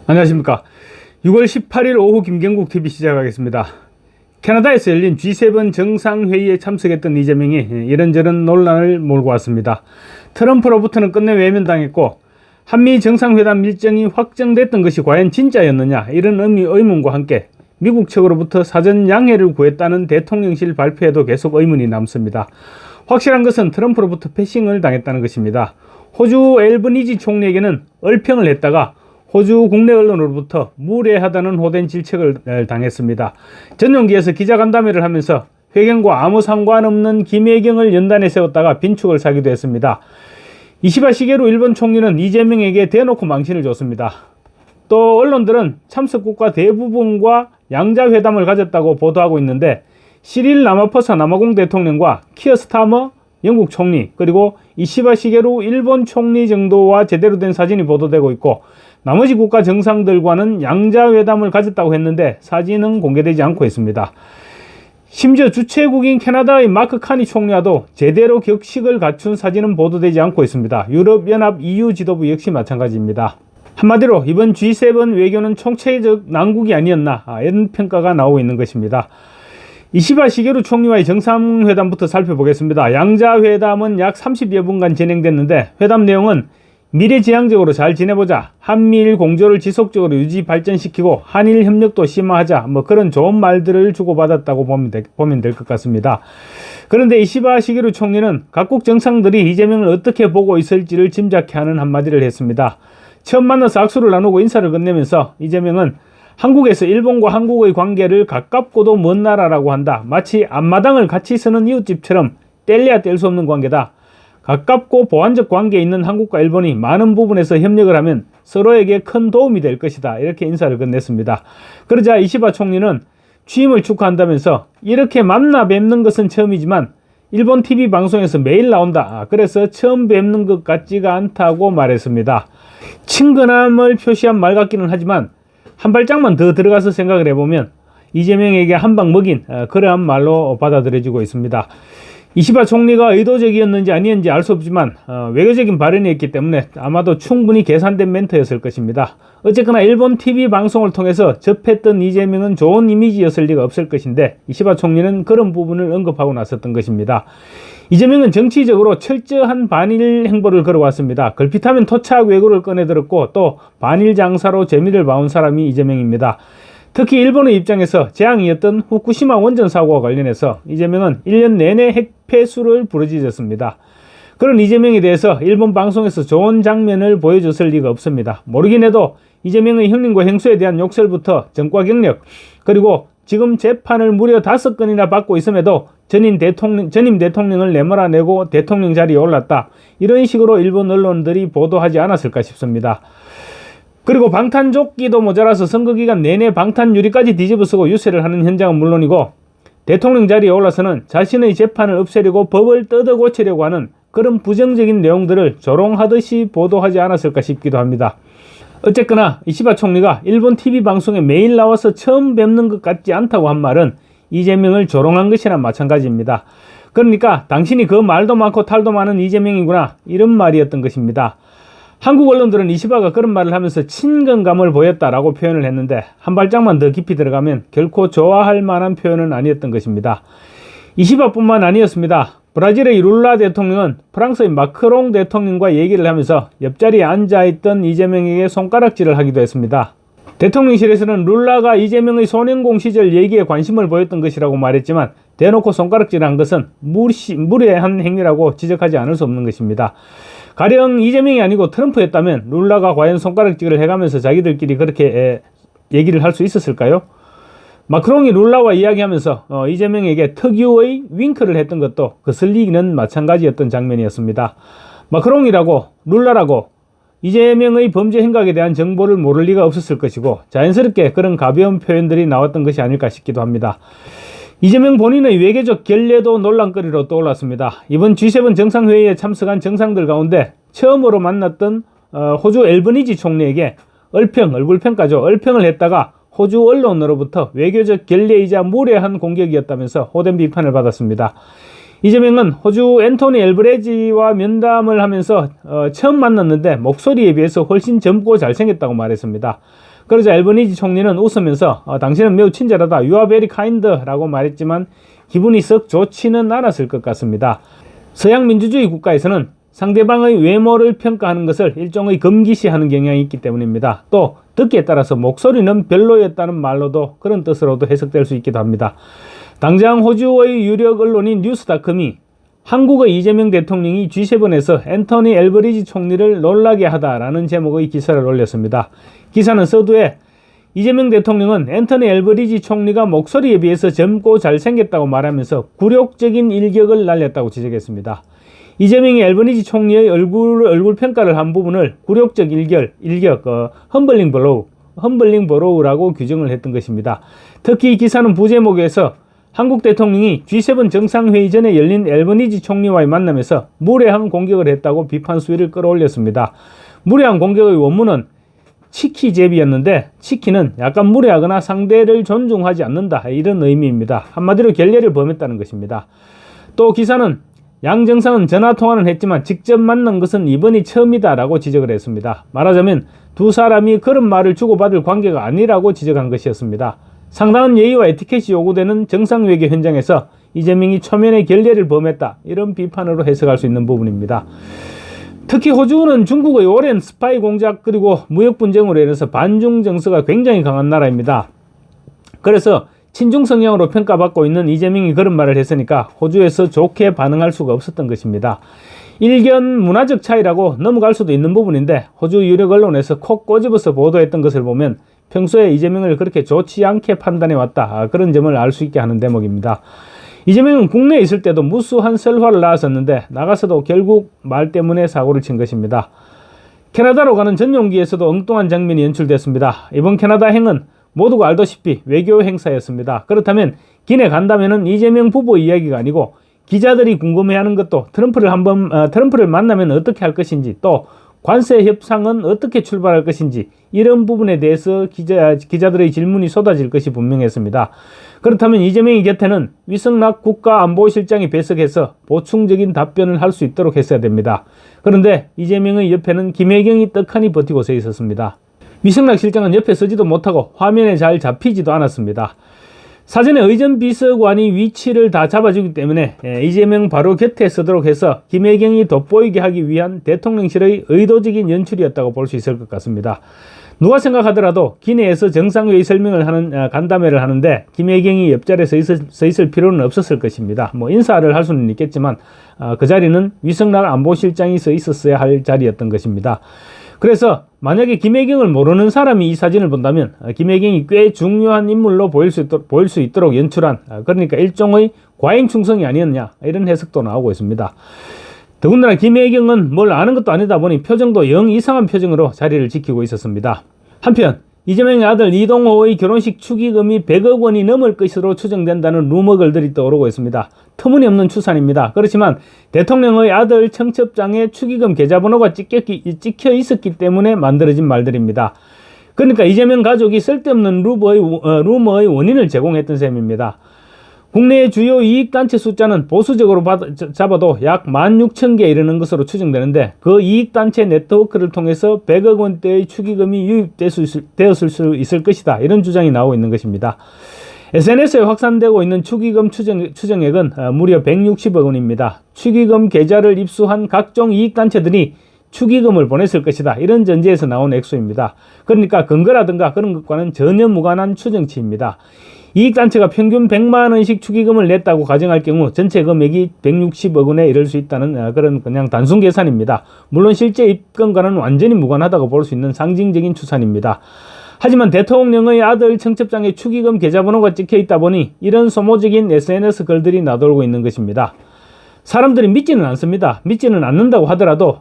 안녕하십니까. 6월 18일 오후 김경국TV 시작하겠습니다. 캐나다에서 열린 G7 정상회의에 참석했던 이재명이 이런저런 논란을 몰고 왔습니다. 트럼프로부터는 끝내 외면당했고 한미 정상회담 일정이 확정됐던 것이 과연 진짜였느냐, 이런 의문과 함께 미국 측으로부터 사전 양해를 구했다는 대통령실 발표에도 계속 의문이 남습니다. 확실한 것은 트럼프로부터 패싱을 당했다는 것입니다. 호주 앨버니지 총리에게는 얼평을 했다가 호주 국내 언론으로부터 무례하다는 호된 질책을 당했습니다. 전용기에서 기자간담회를 하면서 회견과 아무 상관없는 김혜경을 연단에 세웠다가 빈축을 사기도 했습니다. 이시바 시게루 일본 총리는 이재명에게 대놓고 망신을 줬습니다. 또 언론들은 참석국가 대부분과 양자회담을 가졌다고 보도하고 있는데, 시릴 라마포사 남아공 대통령과 키어 스타머 영국 총리, 그리고 이시바 시게루 일본 총리 정도와 제대로 된 사진이 보도되고 있고, 나머지 국가 정상들과는 양자회담을 가졌다고 했는데 사진은 공개되지 않고 있습니다. 심지어 주최국인 캐나다의 마크 카니 총리와도 제대로 격식을 갖춘 사진은 보도되지 않고 있습니다. 유럽연합 EU 지도부 역시 마찬가지입니다. 한마디로 이번 G7 외교는 총체적 난국이 아니었나, 이런 평가가 나오고 있는 것입니다. 이시바 시게루 총리와의 정상회담부터 살펴보겠습니다. 양자회담은 약 30여 분간 진행됐는데, 회담 내용은 미래지향적으로 잘 지내보자, 한미일 공조를 지속적으로 유지 발전시키고 한일 협력도 심화하자, 그런 좋은 말들을 주고받았다고 보면 될 것 같습니다. 그런데 이시바 시게루 총리는 각국 정상들이 이재명을 어떻게 보고 있을지를 짐작케 하는 한마디를 했습니다. 처음 만나서 악수를 나누고 인사를 건네면서 이재명은 한국에서 일본과 한국의 관계를 가깝고도 먼 나라라고 한다. 마치 앞마당을 같이 서는 이웃집처럼 뗄래야 뗄 수 없는 관계다. 가깝고 보완적 관계에 있는 한국과 일본이 많은 부분에서 협력을 하면 서로에게 큰 도움이 될 것이다. 이렇게 인사를 건넸습니다. 그러자 이시바 총리는 취임을 축하한다면서 이렇게 만나 뵙는 것은 처음이지만 일본 TV 방송에서 매일 나온다. 그래서 처음 뵙는 것 같지가 않다고 말했습니다. 친근함을 표시한 말 같기는 하지만 한 발짝만 더 들어가서 생각을 해보면 이재명에게 한 방 먹인 그러한 말로 받아들여지고 있습니다. 이시바 총리가 의도적이었는지 아니었는지 알 수 없지만 외교적인 발언이었기 때문에 아마도 충분히 계산된 멘트였을 것입니다. 어쨌거나 일본 TV 방송을 통해서 접했던 이재명은 좋은 이미지였을 리가 없을 것인데, 이시바 총리는 그런 부분을 언급하고 나섰던 것입니다. 이재명은 정치적으로 철저한 반일 행보를 걸어왔습니다. 걸핏하면 토착 외교를 꺼내들었고 또 반일 장사로 재미를 봐온 사람이 이재명입니다. 특히 일본의 입장에서 재앙이었던 후쿠시마 원전 사고와 관련해서 이재명은 1년 내내 핵폐수를 부르짖었습니다. 그런 이재명에 대해서 일본 방송에서 좋은 장면을 보여줬을 리가 없습니다. 모르긴 해도 이재명의 형님과 형수에 대한 욕설부터 전과 경력, 그리고 지금 재판을 무려 5건이나 받고 있음에도 전임 대통령을 내몰아내고 대통령 자리에 올랐다, 이런 식으로 일본 언론들이 보도하지 않았을까 싶습니다. 그리고 방탄조끼도 모자라서 선거기간 내내 방탄유리까지 뒤집어쓰고 유세를 하는 현장은 물론이고, 대통령 자리에 올라서는 자신의 재판을 없애려고 법을 뜯어고치려고 하는 그런 부정적인 내용들을 조롱하듯이 보도하지 않았을까 싶기도 합니다. 어쨌거나 이시바 총리가 일본 TV 방송에 매일 나와서 처음 뵙는 것 같지 않다고 한 말은 이재명을 조롱한 것이나 마찬가지입니다. 그러니까 당신이 그 말도 많고 탈도 많은 이재명이구나, 이런 말이었던 것입니다. 한국 언론들은 이시바가 그런 말을 하면서 친근감을 보였다라고 표현을 했는데, 한 발짝만 더 깊이 들어가면 결코 좋아할 만한 표현은 아니었던 것입니다. 이시바뿐만 아니었습니다. 브라질의 룰라 대통령은 프랑스의 마크롱 대통령과 얘기를 하면서 옆자리에 앉아있던 이재명에게 손가락질을 하기도 했습니다. 대통령실에서는 룰라가 이재명의 소년공 시절 얘기에 관심을 보였던 것이라고 말했지만, 대놓고 손가락질한 것은 무례한 행위라고 지적하지 않을 수 없는 것입니다. 가령 이재명이 아니고 트럼프였다면 룰라가 과연 손가락질을 해가면서 자기들끼리 그렇게 얘기를 할 수 있었을까요? 마크롱이 룰라와 이야기하면서 이재명에게 특유의 윙크를 했던 것도 거슬리기는 마찬가지였던 장면이었습니다. 마크롱이라고 룰라라고 이재명의 범죄 행각에 대한 정보를 모를 리가 없었을 것이고, 자연스럽게 그런 가벼운 표현들이 나왔던 것이 아닐까 싶기도 합니다. 이재명 본인의 외교적 결례도 논란거리로 떠올랐습니다. 이번 G7 정상회의에 참석한 정상들 가운데 처음으로 만났던 호주 앨버니지 총리에게 얼굴평가죠. 얼평을 했다가 호주 언론으로부터 외교적 결례이자 무례한 공격이었다면서 호된 비판을 받았습니다. 이재명은 호주 앤토니 엘브레지와 면담을 하면서 처음 만났는데 목소리에 비해서 훨씬 젊고 잘생겼다고 말했습니다. 그러자 앨버니지 총리는 웃으면서 당신은 매우 친절하다, You are very kind 라고 말했지만 기분이 썩 좋지는 않았을 것 같습니다. 서양 민주주의 국가에서는 상대방의 외모를 평가하는 것을 일종의 금기시하는 경향이 있기 때문입니다. 또 듣기에 따라서 목소리는 별로였다는 말로도 그런 뜻으로도 해석될 수 있기도 합니다. 당장 호주의 유력 언론인 뉴스닷컴이 한국의 이재명 대통령이 G7에서 앤토니 앨버니지 총리를 놀라게 하다라는 제목의 기사를 올렸습니다. 기사는 서두에 이재명 대통령은 앤토니 앨버니지 총리가 목소리에 비해서 젊고 잘생겼다고 말하면서 굴욕적인 일격을 날렸다고 지적했습니다. 이재명이 앨버니지 총리의 얼굴 평가를 한 부분을 굴욕적 일격, 험블링 블로우라고 규정을 했던 것입니다. 특히 이 기사는 부제목에서 한국 대통령이 G7 정상회의 전에 열린 앨버니지 총리와의 만남에서 무례한 공격을 했다고 비판 수위를 끌어올렸습니다. 무례한 공격의 원문은 치키제비였는데 치키는 약간 무례하거나 상대를 존중하지 않는다, 이런 의미입니다. 한마디로 결례를 범했다는 것입니다. 또 기사는 양 정상은 전화통화는 했지만 직접 만난 것은 이번이 처음이다 라고 지적을 했습니다. 말하자면 두 사람이 그런 말을 주고받을 관계가 아니라고 지적한 것이었습니다. 상당한 예의와 에티켓이 요구되는 정상회계 현장에서 이재명이 초면에 결례를 범했다, 이런 비판으로 해석할 수 있는 부분입니다. 특히 호주는 중국의 오랜 스파이 공작 그리고 무역 분쟁으로 인해서 반중 정서가 굉장히 강한 나라입니다. 그래서 친중 성향으로 평가받고 있는 이재명이 그런 말을 했으니까 호주에서 좋게 반응할 수가 없었던 것입니다. 일견 문화적 차이라고 넘어갈 수도 있는 부분인데 호주 유력 언론에서 콕 꼬집어서 보도했던 것을 보면 평소에 이재명을 그렇게 좋지 않게 판단해왔다, 그런 점을 알 수 있게 하는 대목입니다. 이재명은 국내에 있을 때도 무수한 설화를 낳았었는데 나가서도 결국 말 때문에 사고를 친 것입니다. 캐나다로 가는 전용기에서도 엉뚱한 장면이 연출됐습니다. 이번 캐나다 행은 모두가 알다시피 외교 행사였습니다. 그렇다면 기내 간담회는 이재명 부부 이야기가 아니고 기자들이 궁금해하는 것도 트럼프를 만나면 어떻게 할 것인지, 또 관세 협상은 어떻게 출발할 것인지, 이런 부분에 대해서 기자들의 질문이 쏟아질 것이 분명했습니다. 그렇다면 이재명이 곁에는 위성락 국가안보실장이 배석해서 보충적인 답변을 할 수 있도록 했어야 됩니다. 그런데 이재명의 옆에는 김혜경이 떡하니 버티고 서 있었습니다. 위성락 실장은 옆에 서지도 못하고 화면에 잘 잡히지도 않았습니다. 사전에 의전 비서관이 위치를 다 잡아주기 때문에 이재명 바로 곁에 서도록 해서 김혜경이 돋보이게 하기 위한 대통령실의 의도적인 연출이었다고 볼 수 있을 것 같습니다. 누가 생각하더라도 기내에서 정상회의 설명을 하는 간담회를 하는데 김혜경이 옆자리에 서 있을 필요는 없었을 것입니다. 인사를 할 수는 있겠지만 그 자리는 위성락 안보실장이 서 있었어야 할 자리였던 것입니다. 그래서 만약에 김혜경을 모르는 사람이 이 사진을 본다면 김혜경이 꽤 중요한 인물로 보일 수 있도록 연출한, 그러니까 일종의 과잉 충성이 아니었냐, 이런 해석도 나오고 있습니다. 더군다나 김혜경은 뭘 아는 것도 아니다 보니 표정도 영 이상한 표정으로 자리를 지키고 있었습니다. 한편 이재명의 아들 이동호의 결혼식 축의금이 100억 원이 넘을 것으로 추정된다는 루머글들이 떠오르고 있습니다. 터무니없는 추산입니다. 그렇지만 대통령의 아들 청첩장에 축의금 계좌번호가 찍혀 있었기 때문에 만들어진 말들입니다. 그러니까 이재명 가족이 쓸데없는 루머의 원인을 제공했던 셈입니다. 국내의 주요 이익단체 숫자는 보수적으로 잡아도 약 16,000개에 이르는 것으로 추정되는데 그 이익단체 네트워크를 통해서 100억 원대의 축의금이 유입되었을 수 있을 것이다, 이런 주장이 나오고 있는 것입니다. SNS에 확산되고 있는 축의금 추정액은 무려 160억 원입니다. 축의금 계좌를 입수한 각종 이익단체들이 축의금을 보냈을 것이다, 이런 전제에서 나온 액수입니다. 그러니까 근거라든가 그런 것과는 전혀 무관한 추정치입니다. 이익단체가 평균 100만 원씩 축의금을 냈다고 가정할 경우 전체 금액이 160억 원에 이를 수 있다는 그런 그냥 단순 계산입니다. 물론 실제 입금과는 완전히 무관하다고 볼 수 있는 상징적인 추산입니다. 하지만 대통령의 아들 청첩장에 축의금 계좌번호가 찍혀 있다 보니 이런 소모적인 SNS 글들이 나돌고 있는 것입니다. 사람들이 믿지는 않습니다. 믿지는 않는다고 하더라도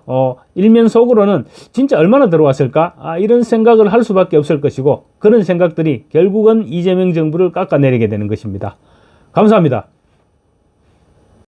일면 속으로는 진짜 얼마나 들어왔을까? 이런 생각을 할 수밖에 없을 것이고, 그런 생각들이 결국은 이재명 정부를 깎아내리게 되는 것입니다. 감사합니다.